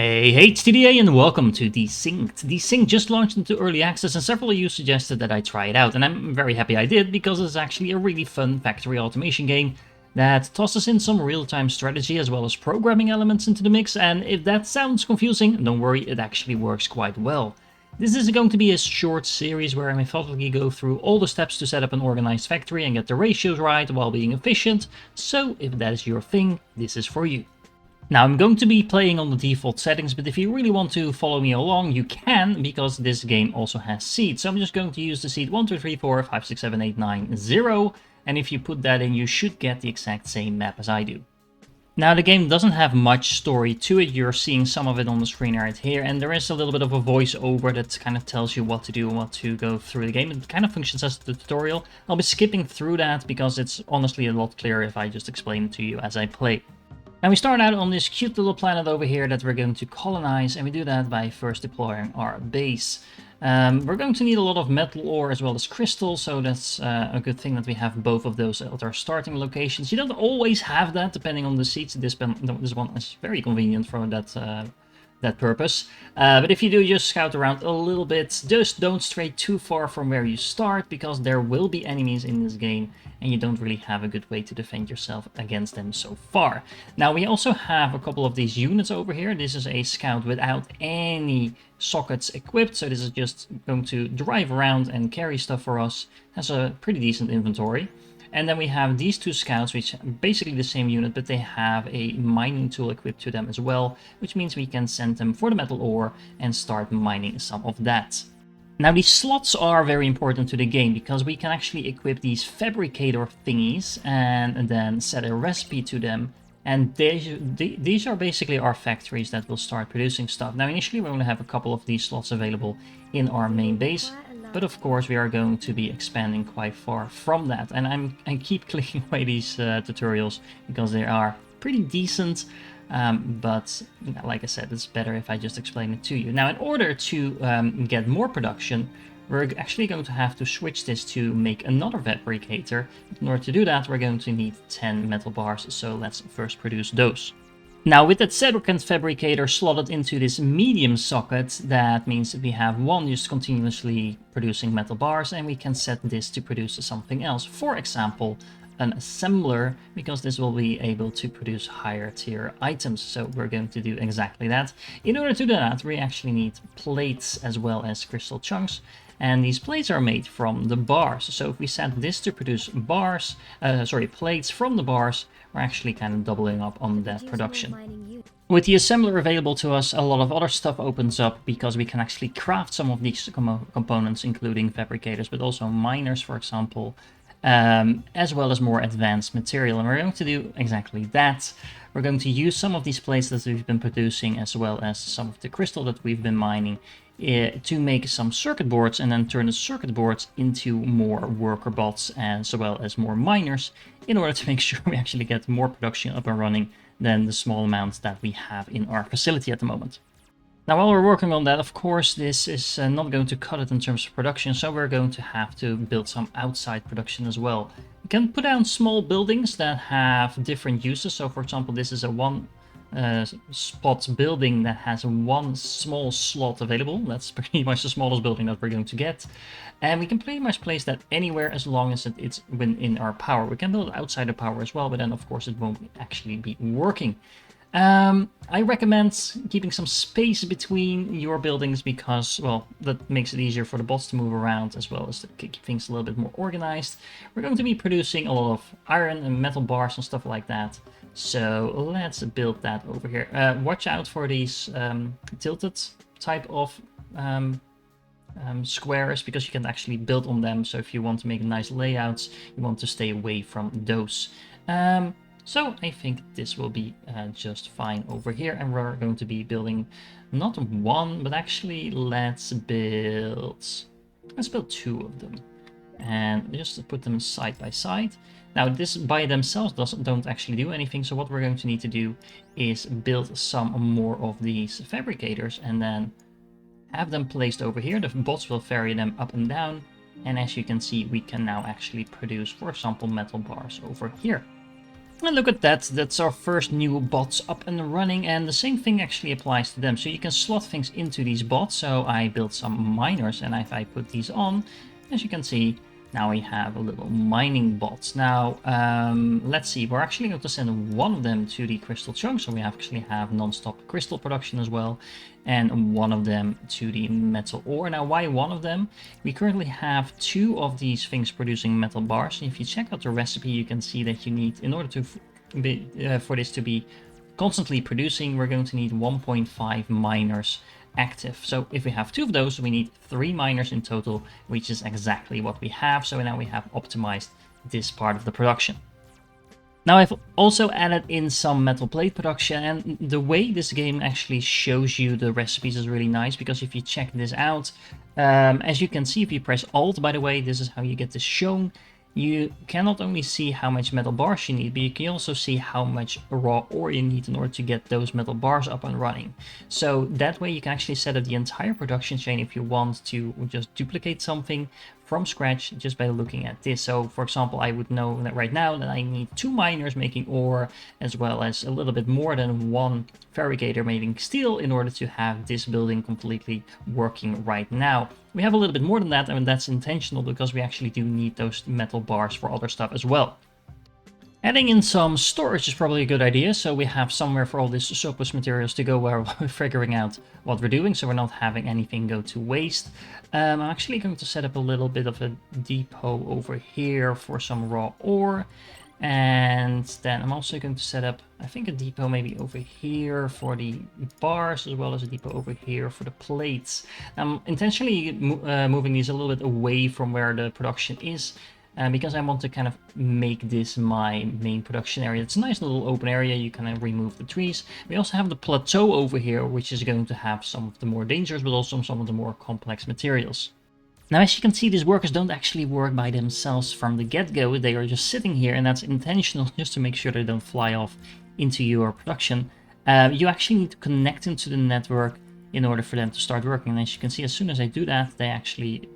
Hey HTDA and welcome to Desynced. Desynced just launched into early access and several of you suggested that I try it out, and I'm very happy I did because it's actually a really fun factory automation game that tosses in some real-time strategy as well as programming elements into the mix, and if that sounds confusing, don't worry, it actually works quite well. This is going to be a short series where I methodically go through all the steps to set up an organized factory and get the ratios right while being efficient, so if that is your thing, this is for you. Now I'm going to be playing on the default settings, but if you really want to follow me along, you can, because this game also has seeds. So I'm just going to use the seed 1, 2, 3, 4, 5, 6, 7, 8, 9, 0, and if you put that in, you should get the exact same map as I do. Now the game doesn't have much story to it, you're seeing some of it on the screen right here, and there is a little bit of a voiceover that kind of tells you what to do and what to go through the game. It kind of functions as the tutorial. I'll be skipping through that because it's honestly a lot clearer if I just explain it to you as I play. Now we start out on this cute little planet over here that we're going to colonize, and we do that by first deploying our base. We're going to need a lot of metal ore as well as crystal, so that's a good thing that we have both of those at our starting locations. You don't always have that depending on the seeds. This one is very convenient for that purpose. But if you do just scout around a little bit, just don't stray too far from where you start, because there will be enemies in this game and you don't really have a good way to defend yourself against them so far. Now we also have a couple of these units over here. This is a scout without any sockets equipped, so this is just going to drive around and carry stuff for us. Has a pretty decent inventory. And then we have these two scouts, which are basically the same unit, but they have a mining tool equipped to them as well, which means we can send them for the metal ore and start mining some of that. Now these slots are very important to the game because we can actually equip these fabricator thingies and then set a recipe to them. And these are basically our factories that will start producing stuff. Now initially we only have a couple of these slots available in our main base, but of course we are going to be expanding quite far from that. And I keep clicking away these tutorials because they are pretty decent. But like I said, it's better if I just explain it to you. Now in order to get more production, we're actually going to have to switch this to make another fabricator. In order to do that, we're going to need 10 metal bars, so let's first produce those. Now with that said, we can fabricator slotted into this medium socket. That means that we have one just continuously producing metal bars, and we can set this to produce something else. For example, an assembler, because this will be able to produce higher tier items. So we're going to do exactly that. In order to do that, we actually need plates as well as crystal chunks. And these plates are made from the bars. So if we set this to produce plates from the bars, we're actually kind of doubling up on that production. With the assembler available to us, a lot of other stuff opens up because we can actually craft some of these components, including fabricators, but also miners, for example, as well as more advanced material. And we're going to do exactly that. We're going to use some of these plates that we've been producing as well as some of the crystal that we've been mining to make some circuit boards, and then turn the circuit boards into more worker bots as well as more miners, in order to make sure we actually get more production up and running than the small amounts that we have in our facility at the moment. Now while we're working on that, of course, this is not going to cut it in terms of production, so we're going to have to build some outside production as well. We can put down small buildings that have different uses. So for example, this is a one spot building that has one small slot available. That's pretty much the smallest building that we're going to get. And we can pretty much place that anywhere as long as it's within our power. We can build it outside the power as well, but then of course it won't actually be working. I recommend keeping some space between your buildings because, well, that makes it easier for the bots to move around as well as to keep things a little bit more organized. We're going to be producing a lot of iron and metal bars and stuff like that. So let's build that over here. Watch out for these tilted type of squares, because you can actually build on them. So if you want to make nice layouts, you want to stay away from those. So I think this will be just fine over here, and we're going to be building not one, but actually let's build two of them, and just put them side by side. Now this by themselves don't actually do anything, so what we're going to need to do is build some more of these fabricators and then have them placed over here. The bots will vary them up and down, and as you can see, we can now actually produce, for example, metal bars over here. And look at that, that's our first new bots up and running, and the same thing actually applies to them. So you can slot things into these bots. So I built some miners, and if I put these on, as you can see, now we have a little mining bots. Now, let's see, we're actually going to send one of them to the crystal chunk, so we actually have non-stop crystal production as well, and one of them to the metal ore. Now, why one of them? We currently have two of these things producing metal bars. And if you check out the recipe, you can see that you need, in order to for this to be constantly producing, we're going to need 1.5 miners active. So if we have two of those, we need 3 miners in total, which is exactly what we have. So now we have optimized this part of the production. Now I've also added in some metal plate production, and the way this game actually shows you the recipes is really nice, because if you check this out, as you can see, if you press Alt, by the way, this is how you get this shown. You can not only see how much metal bars you need, but you can also see how much raw ore you need in order to get those metal bars up and running. So that way you can actually set up the entire production chain if you want to just duplicate something from scratch just by looking at this. So for example, I would know that right now that I need 2 miners making ore, as well as a little bit more than 1 fabricator making steel, in order to have this building completely working right now. We have a little bit more than that, and that's intentional because we actually do need those metal bars for other stuff as well. Adding in some storage is probably a good idea, so we have somewhere for all this surplus materials to go while we're figuring out what we're doing, so we're not having anything go to waste. I'm actually going to set up a little bit of a depot over here for some raw ore, and then I'm also going to set up, I think, a depot maybe over here for the bars, as well as a depot over here for the plates. I'm intentionally moving these a little bit away from where the production is, because I want to kind of make this my main production area. It's a nice little open area, you can remove the trees. We also have the plateau over here, which is going to have some of the more dangerous, but also some of the more complex materials. Now, as you can see, these workers don't actually work by themselves from the get-go. They are just sitting here, and that's intentional, just to make sure they don't fly off into your production. You actually need to connect them to the network in order for them to start working. And as you can see, as soon as I do that, they actually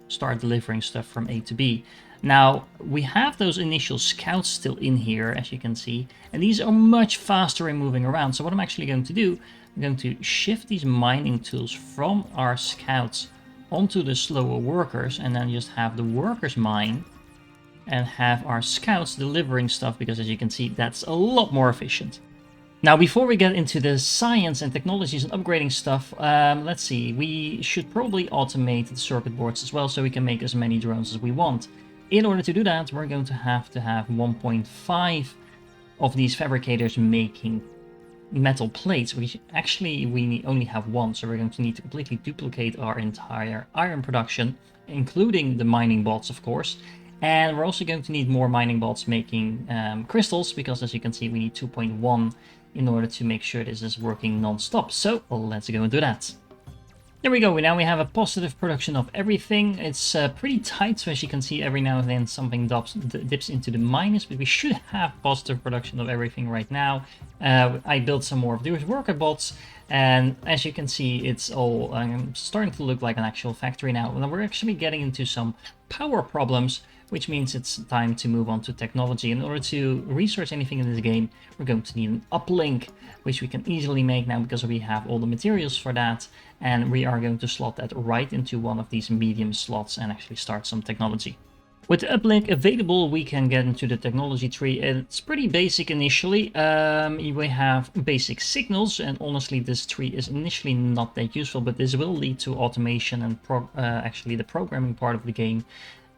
start delivering stuff from A to B. Now, we have those initial scouts still in here, as you can see, and these are much faster in moving around. So what I'm actually going to do, I'm going to shift these mining tools from our scouts onto the slower workers, and then just have the workers mine and have our scouts delivering stuff, because as you can see, that's a lot more efficient. Now, before we get into the science and technologies and upgrading stuff, let's see, we should probably automate the circuit boards as well, so we can make as many drones as we want. In order to do that, we're going to have 1.5 of these fabricators making metal plates, which actually we only have 1, so we're going to need to completely duplicate our entire iron production, including the mining bots, of course. And we're also going to need more mining bots making crystals, because as you can see, we need 2.1 in order to make sure this is working non-stop. So let's go and do that. There we go, now we have a positive production of everything. It's pretty tight, so as you can see, every now and then something dips into the minus, but we should have positive production of everything right now. I built some more of these worker bots, and as you can see, it's all starting to look like an actual factory now. And we're actually getting into some power problems, which means it's time to move on to technology. In order to research anything in this game, we're going to need an uplink, which we can easily make now because we have all the materials for that, and we are going to slot that right into one of these medium slots and actually start some technology. With the uplink available, we can get into the technology tree. It's pretty basic initially. We have basic signals, and honestly this tree is initially not that useful, but this will lead to automation and actually the programming part of the game.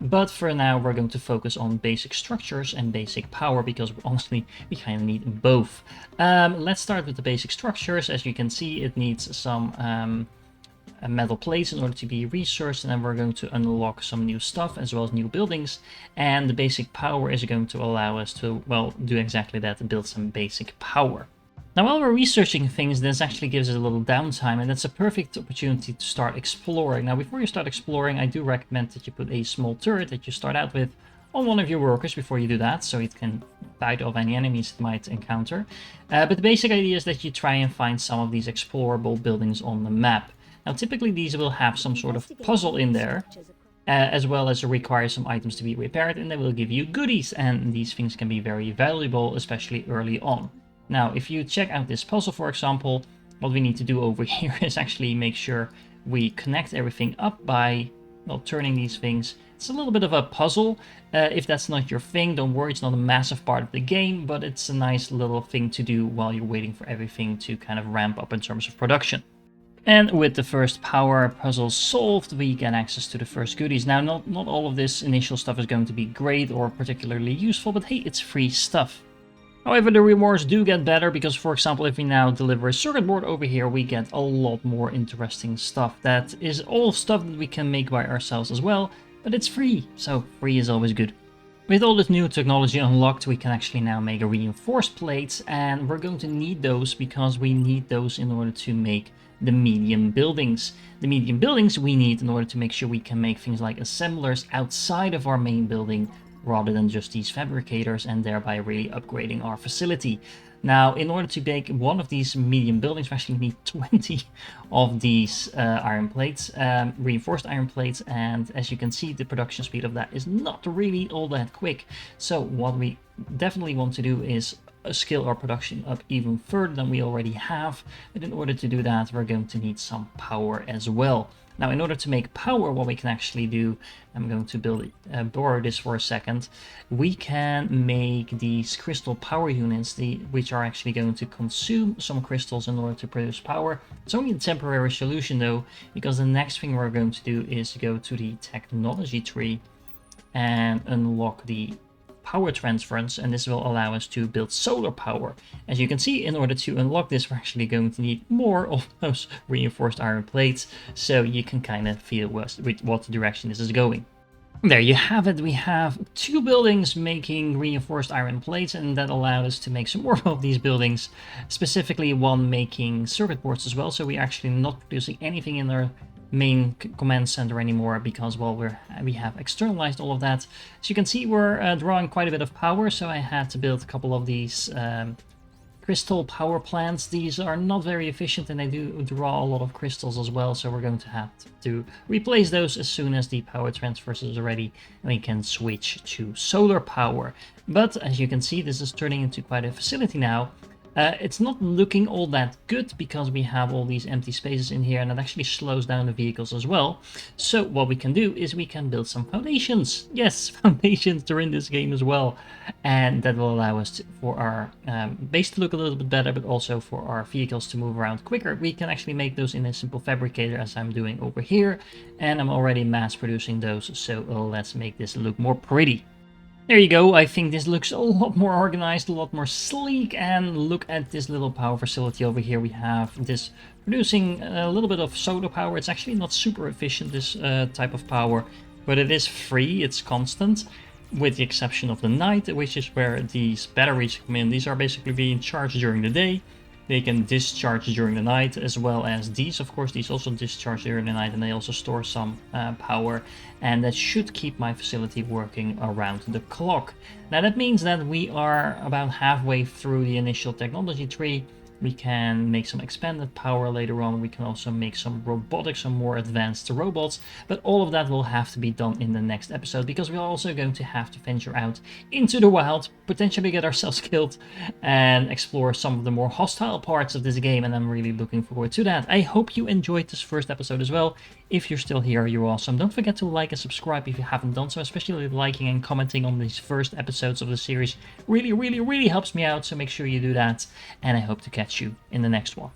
But for now, we're going to focus on basic structures and basic power, because honestly, we kind of need both. Let's start with the basic structures. As you can see, it needs some metal plates in order to be researched, and then we're going to unlock some new stuff as well as new buildings. And the basic power is going to allow us to, well, do exactly that, build some basic power. Now, while we're researching things, this actually gives us a little downtime, and that's a perfect opportunity to start exploring. Now, before you start exploring, I do recommend that you put a small turret that you start out with on one of your workers before you do that, so it can fight off any enemies it might encounter. But the basic idea is that you try and find some of these explorable buildings on the map. Now, typically these will have some sort of puzzle in there. as well as require some items to be repaired, and they will give you goodies, and these things can be very valuable, especially early on. Now, if you check out this puzzle, for example, what we need to do over here is actually make sure we connect everything up by, well, turning these things. It's a little bit of a puzzle. If that's not your thing, don't worry, it's not a massive part of the game, but it's a nice little thing to do while you're waiting for everything to kind of ramp up in terms of production. And with the first power puzzle solved, we get access to the first goodies. Now, not all of this initial stuff is going to be great or particularly useful, but hey, it's free stuff. However, the rewards do get better because, for example, if we now deliver a circuit board over here, we get a lot more interesting stuff. That is all stuff that we can make by ourselves as well, but it's free, so free is always good. With all this new technology unlocked, we can actually now make a reinforced plates, and we're going to need those because we need those in order to make the medium buildings. The medium buildings we need in order to make sure we can make things like assemblers outside of our main building rather than just these fabricators, and thereby really upgrading our facility. Now, in order to make one of these medium buildings, we actually need 20 of these iron plates, reinforced iron plates, and as you can see, the production speed of that is not really all that quick. So what we definitely want to do is scale our production up even further than we already have, but in order to do that, we're going to need some power as well. Now, in order to make power, what we can actually do, I'm going to borrow this for a second. We can make these crystal power units, which are actually going to consume some crystals in order to produce power. It's only a temporary solution though, because the next thing we're going to do is go to the technology tree and unlock the power transference, and this will allow us to build solar power. As you can see, in order to unlock this, we're actually going to need more of those reinforced iron plates, so you can kind of feel what direction this is going. There you have it. We have 2 buildings making reinforced iron plates, and that allowed us to make some more of these buildings, specifically one making circuit boards as well, so we're actually not producing anything in our main command center anymore because, well, we have externalized all of that. As you can see, we're drawing quite a bit of power, so I had to build a couple of these crystal power plants. These are not very efficient and they do draw a lot of crystals as well, so we're going to have to replace those as soon as the power transfer is ready and we can switch to solar power. But as you can see, this is turning into quite a facility now. It's not looking all that good because we have all these empty spaces in here, and it actually slows down the vehicles as well. So what we can do is we can build some foundations. Yes, foundations are in this game as well, and that will allow us for our base to look a little bit better, but also for our vehicles to move around quicker. We can actually make those in a simple fabricator, as I'm doing over here, and I'm already mass producing those, so let's make this look more pretty. There you go. I think this looks a lot more organized, a lot more sleek, and look at this little power facility over here. We have this producing a little bit of solar power. It's actually not super efficient, this type of power, but it is free, it's constant, with the exception of the night, which is where these batteries come in. These are basically being charged during the day. They can discharge during the night, as well as these, of course, these also discharge during the night, and they also store some power, and that should keep my facility working around the clock. Now that means that we are about halfway through the initial technology tree. We can make some expanded power later on. We can also make some robotics, some more advanced robots, but all of that will have to be done in the next episode because we're also going to have to venture out into the wild, potentially get ourselves killed, and explore some of the more hostile parts of this game, and I'm really looking forward to that. I hope you enjoyed this first episode as well. If you're still here, you're awesome. Don't forget to like and subscribe if you haven't done so, especially liking and commenting on these first episodes of the series. Really, really, really helps me out, so make sure you do that, and I hope to catch you in the next one.